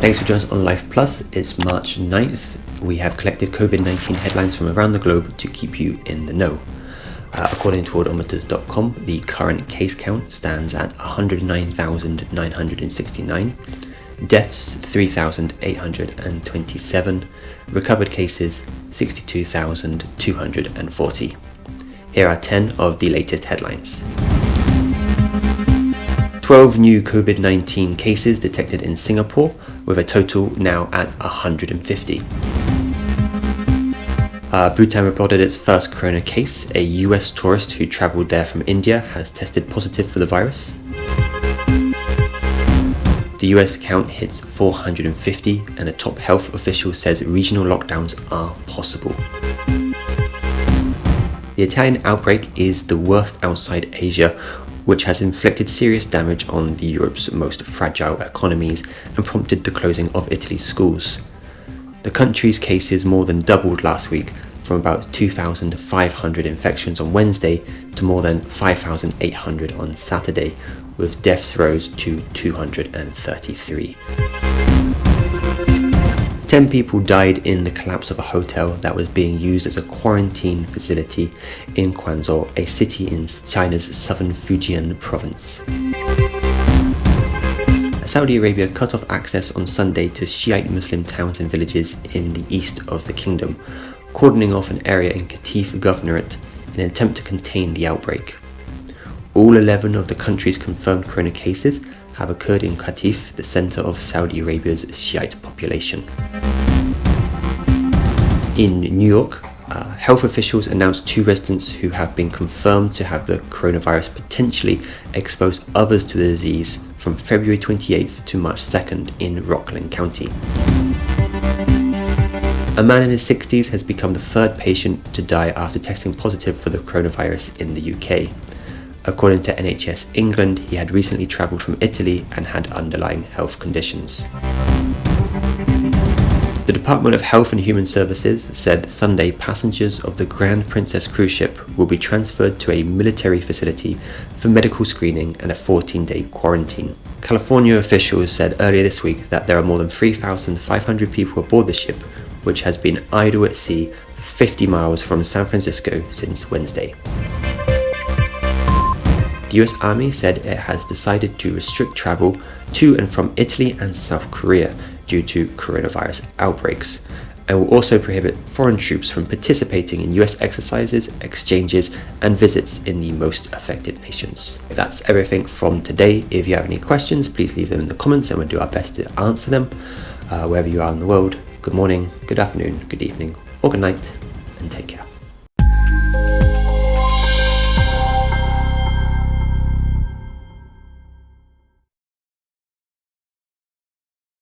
Thanks for joining us on LifePluz. It's March 9th. We have collected COVID-19 headlines from around the globe to keep you in the know. According to worldometers.com, the current case count stands at 109,969, deaths 3,827, recovered cases 62,240. Here are 10 of the latest headlines. 12 new COVID-19 cases detected in Singapore, with a total now at 150. Bhutan reported its first corona case. A US tourist who travelled there from India has tested positive for the virus. The US count hits 450, and a top health official says regional lockdowns are possible. The Italian outbreak is the worst outside Asia, which has inflicted serious damage on Europe's most fragile economies and prompted the closing of Italy's schools. The country's cases more than doubled last week, from about 2,500 infections on Wednesday to more than 5,800 on Saturday, with deaths rose to 233. 10 people died in the collapse of a hotel that was being used as a quarantine facility in Quanzhou, a city in China's southern Fujian province. Saudi Arabia cut off access on Sunday to Shiite Muslim towns and villages in the east of the kingdom, cordoning off an area in Qatif Governorate in an attempt to contain the outbreak. All 11 of the country's confirmed corona cases have occurred in Qatif, the centre of Saudi Arabia's Shiite population. In New York, health officials announced 2 residents who have been confirmed to have the coronavirus potentially exposed others to the disease from February 28th to March 2nd in Rockland County. A man in his 60s has become the 3rd patient to die after testing positive for the coronavirus in the UK. According to NHS England, he had recently travelled from Italy and had underlying health conditions. The Department of Health and Human Services said Sunday passengers of the Grand Princess cruise ship will be transferred to a military facility for medical screening and a 14-day quarantine. California officials said earlier this week that there are more than 3,500 people aboard the ship, which has been idle at sea 50 miles from San Francisco since Wednesday. The US Army said it has decided to restrict travel to and from Italy and South Korea due to coronavirus outbreaks, and will also prohibit foreign troops from participating in US exercises, exchanges, and visits in the most affected nations. That's everything from today. If you have any questions, please leave them in the comments and we'll do our best to answer them. Wherever you are in the world, good morning, good afternoon, good evening, or good night, and take care.